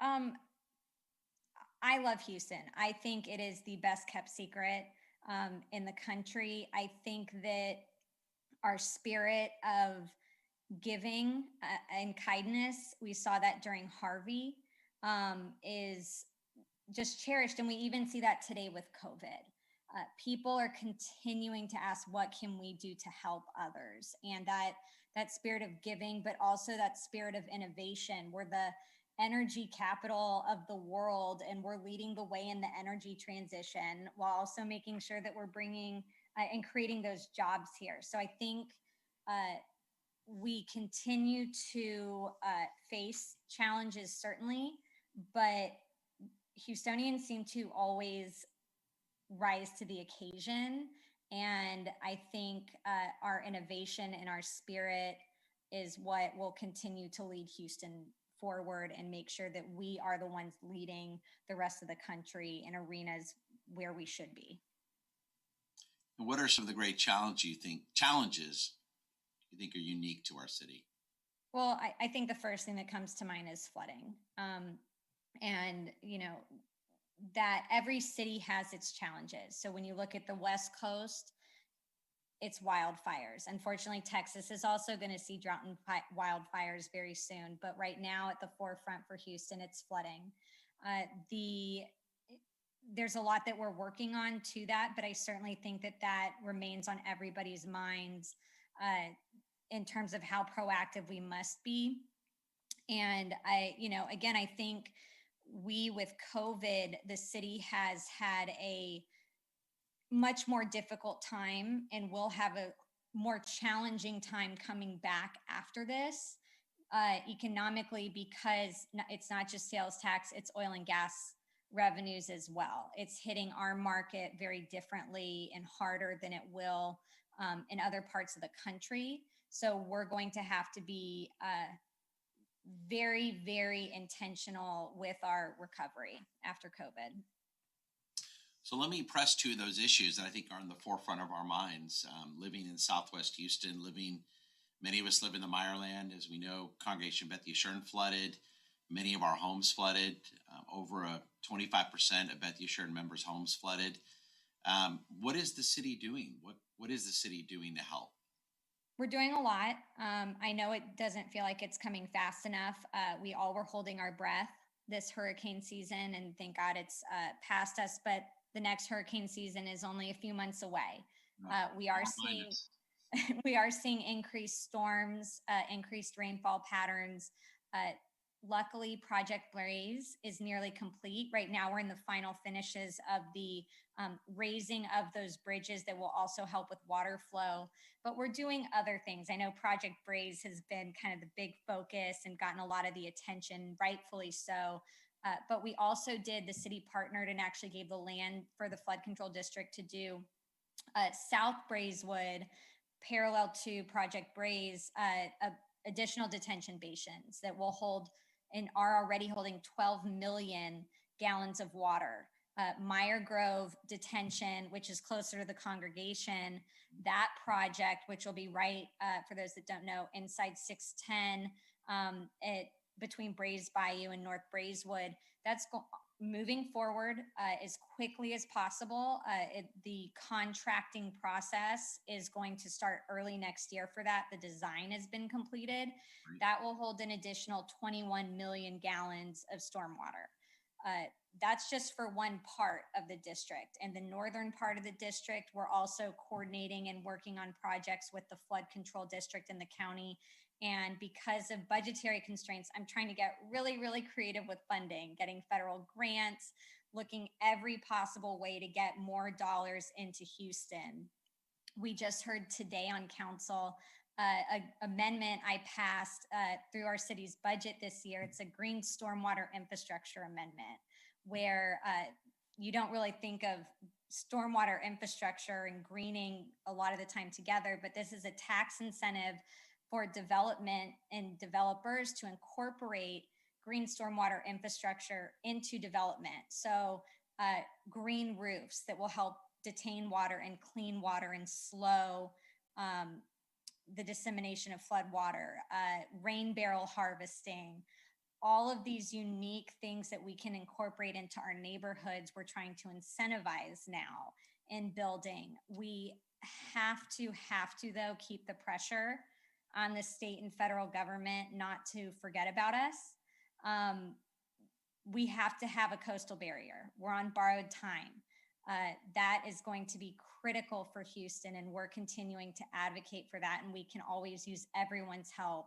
I love Houston. I think it is the best kept secret in the country. I think that our spirit of giving and kindness, we saw that during Harvey. is just cherished. And we even see that today with COVID. People are continuing to ask, what can we do to help others? And that spirit of giving, but also that spirit of innovation. We're the energy capital of the world, and we're leading the way in the energy transition while also making sure that we're bringing and creating those jobs here. So I think we continue to face challenges, certainly, but Houstonians seem to always rise to the occasion. And I think our innovation and our spirit is what will continue to lead Houston forward and make sure that we are the ones leading the rest of the country in arenas where we should be. And what are some of the great challenges you think are unique to our city? Well, I think the first thing that comes to mind is flooding. And, that every city has its challenges. So when you look at the West Coast, it's wildfires. Unfortunately, Texas is also going to see drought and wildfires very soon. But right now at the forefront for Houston, it's flooding. There's a lot that we're working on to that, but I certainly think that remains on everybody's minds in terms of how proactive we must be. And I think with COVID, the city has had a much more difficult time and will have a more challenging time coming back after this economically, because it's not just sales tax, it's oil and gas revenues as well. It's hitting our market very differently and harder than it will in other parts of the country. So we're going to have to be very, very intentional with our recovery after COVID. So let me press two of those issues that I think are in the forefront of our minds. Living in Southwest Houston, many of us live in the Meyerland. As we know, Congregation Beth Yeshurun flooded. Many of our homes flooded. Over 25% of Beth Yeshurun members' homes flooded. What is the city doing? What is the city doing to help? We're doing a lot. I know it doesn't feel like it's coming fast enough. We all were holding our breath this hurricane season, and thank God it's past us. But the next hurricane season is only a few months away. We are seeing increased storms, increased rainfall patterns. Luckily, Project Blaze is nearly complete. Right now, we're in the final finishes of the raising of those bridges that will also help with water flow. But we're doing other things. I know Project Blaze has been kind of the big focus and gotten a lot of the attention, rightfully so. But we also the city partnered and actually gave the land for the flood control district to do South Brazewood, parallel to Project Blaze, additional detention basins that will hold and are already holding 12 million gallons of water. Meyer Grove detention, which is closer to the congregation, that project, which will be right, for those that don't know, inside 610, between Braze Bayou and North Brazewood, that's moving forward as quickly as possible. The contracting process is going to start early next year for that. The design has been completed. Right. That will hold an additional 21 million gallons of stormwater. That's just for one part of the district. And the northern part of the district, we're also coordinating and working on projects with the flood control district in the county. And because of budgetary constraints, I'm trying to get really, really creative with funding, getting federal grants, looking every possible way to get more dollars into Houston. We just heard today on council an amendment I passed through our city's budget this year. It's a green stormwater infrastructure amendment, where you don't really think of stormwater infrastructure and greening a lot of the time together, but this is a tax incentive for development and developers to incorporate green stormwater infrastructure into development. So green roofs that will help detain water and clean water and slow the dissemination of flood water, rain barrel harvesting, all of these unique things that we can incorporate into our neighborhoods. We're trying to incentivize now in building. We have to though, keep the pressure on the state and federal government not to forget about us. we have to have a coastal barrier. We're on borrowed time. That is going to be critical for Houston, and we're continuing to advocate for that. And we can always use everyone's help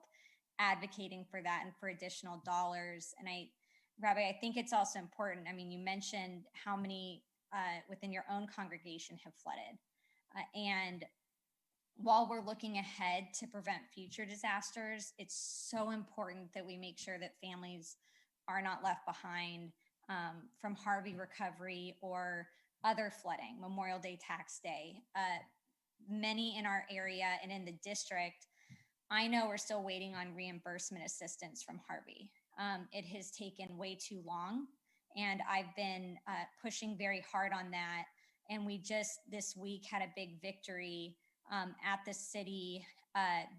advocating for that and for additional dollars. And Rabbi, I think it's also important. I mean, you mentioned how many within your own congregation have flooded. And while we're looking ahead to prevent future disasters, it's so important that we make sure that families are not left behind from Harvey recovery or other flooding, Memorial Day, Tax Day. Many in our area and in the district, I know we're still waiting on reimbursement assistance from Harvey. It has taken way too long, and I've been pushing very hard on that. And we just this week had a big victory at the city.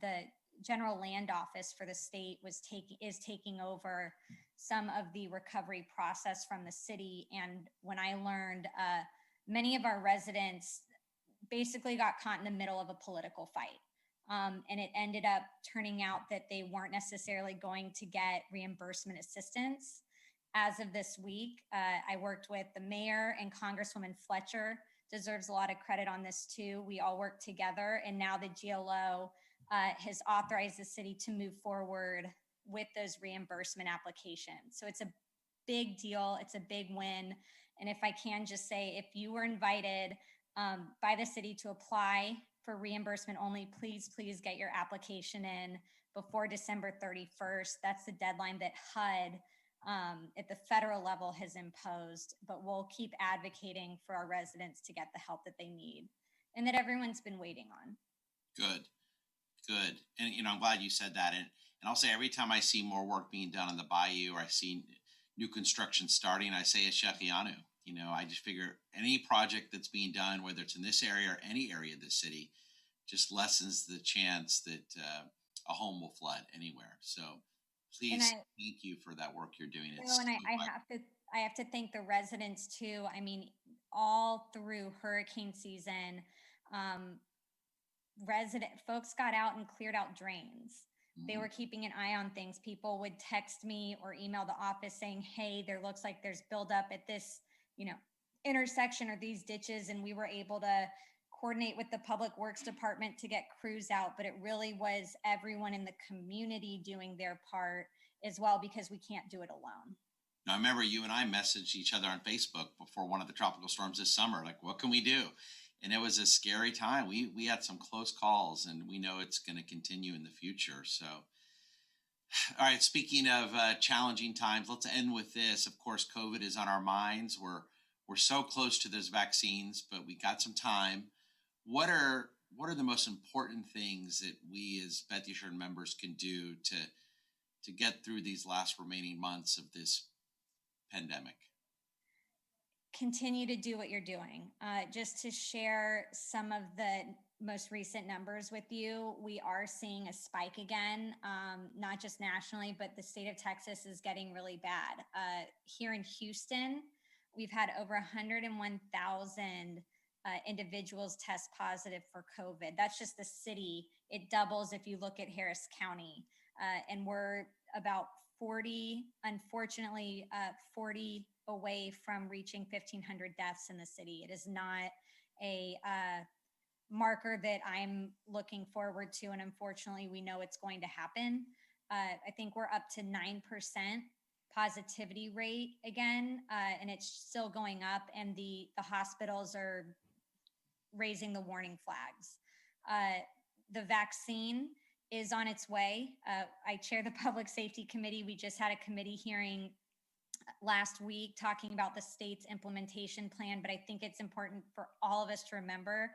The general land office for the state is taking over some of the recovery process from the city. And when I learned, many of our residents basically got caught in the middle of a political fight. And it ended up turning out that they weren't necessarily going to get reimbursement assistance. As of this week, I worked with the mayor, and Congresswoman Fletcher deserves a lot of credit on this too. We all worked together, and now the GLO has authorized the city to move forward with those reimbursement applications. So it's a big deal. It's a big win. And if I can just say, if you were invited by the city to apply for reimbursement only, please get your application in before December 31st. That's the deadline that HUD at the federal level has imposed, but we'll keep advocating for our residents to get the help that they need and that everyone's been waiting on. Good. And, I'm glad you said that. And I'll say every time I see more work being done on the bayou, or I see new construction starting, I say Shechianu. I just figure any project that's being done, whether it's in this area or any area of the city, just lessens the chance that a home will flood anywhere. So please, thank you for that work you're doing. I have to thank the residents too. I mean, all through hurricane season, folks got out and cleared out drains. They were keeping an eye on things. People would text me or email the office saying, hey, there looks like there's buildup at this, intersection or these ditches. And we were able to coordinate with the Public Works Department to get crews out. But it really was everyone in the community doing their part as well, because we can't do it alone. Now, I remember you and I messaged each other on Facebook before one of the tropical storms this summer. Like, what can we do? And it was a scary time. We had some close calls, and we know it's going to continue in the future. So, all right, speaking of challenging times, let's end with this. Of course, COVID is on our minds. We're so close to those vaccines, but we got some time. What are the most important things that we as Beth Yeshurun members can do to get through these last remaining months of this pandemic? Continue to do what you're doing. Just to share some of the most recent numbers with you, we are seeing a spike again, not just nationally, but the state of Texas is getting really bad. Here in Houston, we've had over 101,000 individuals test positive for COVID. That's just the city. It doubles if you look at Harris County. And we're about 40 away from reaching 1,500 deaths in the city. It is not a marker that I'm looking forward to, and unfortunately, we know it's going to happen. I think we're up to 9% positivity rate again, and it's still going up, and the hospitals are raising the warning flags. The vaccine is on its way. I chair the Public Safety Committee. We just had a committee hearing last week talking about the state's implementation plan, but I think it's important for all of us to remember,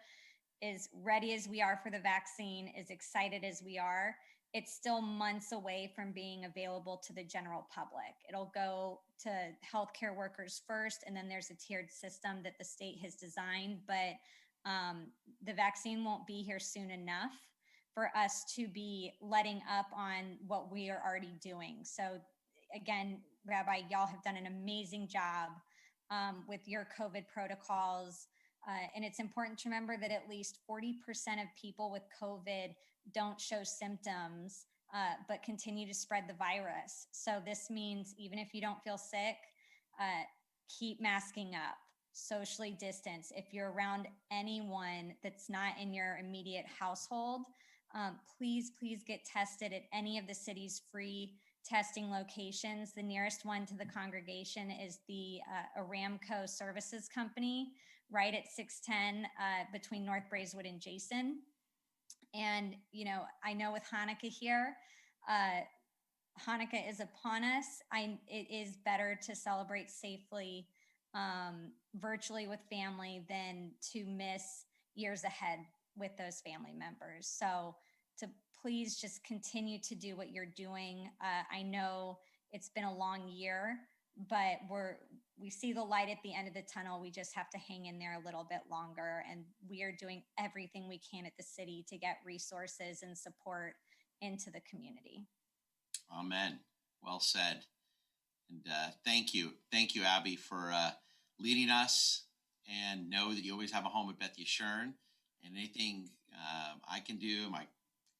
as ready as we are for the vaccine, as excited as we are, it's still months away from being available to the general public. It'll go to healthcare workers first, and then there's a tiered system that the state has designed, but the vaccine won't be here soon enough for us to be letting up on what we are already doing. So again, Rabbi, y'all have done an amazing job with your COVID protocols. And it's important to remember that at least 40% of people with COVID don't show symptoms, but continue to spread the virus. So this means even if you don't feel sick, keep masking up, socially distance. If you're around anyone that's not in your immediate household, please get tested at any of the city's free testing locations. The nearest one to the congregation is the Aramco Services Company, right at 610 between North Braeswood and Jason. And, I know with Hanukkah here, Hanukkah is upon us. It is better to celebrate safely virtually with family than to miss years ahead with those family members. So to please just continue to do what you're doing. I know it's been a long year, but we see the light at the end of the tunnel. We just have to hang in there a little bit longer. And we are doing everything we can at the city to get resources and support into the community. Amen. Well said. And thank you, Abby, for leading us. And know that you always have a home at Beth Yeshurun. And anything I can do, my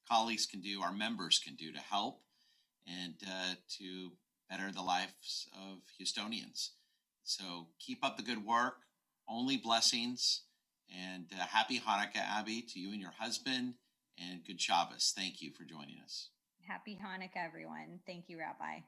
colleagues can do, our members can do to help and to better the lives of Houstonians. So keep up the good work. Only blessings. And happy Hanukkah, Abby, to you and your husband. And good Shabbos. Thank you for joining us. Happy Hanukkah, everyone. Thank you, Rabbi.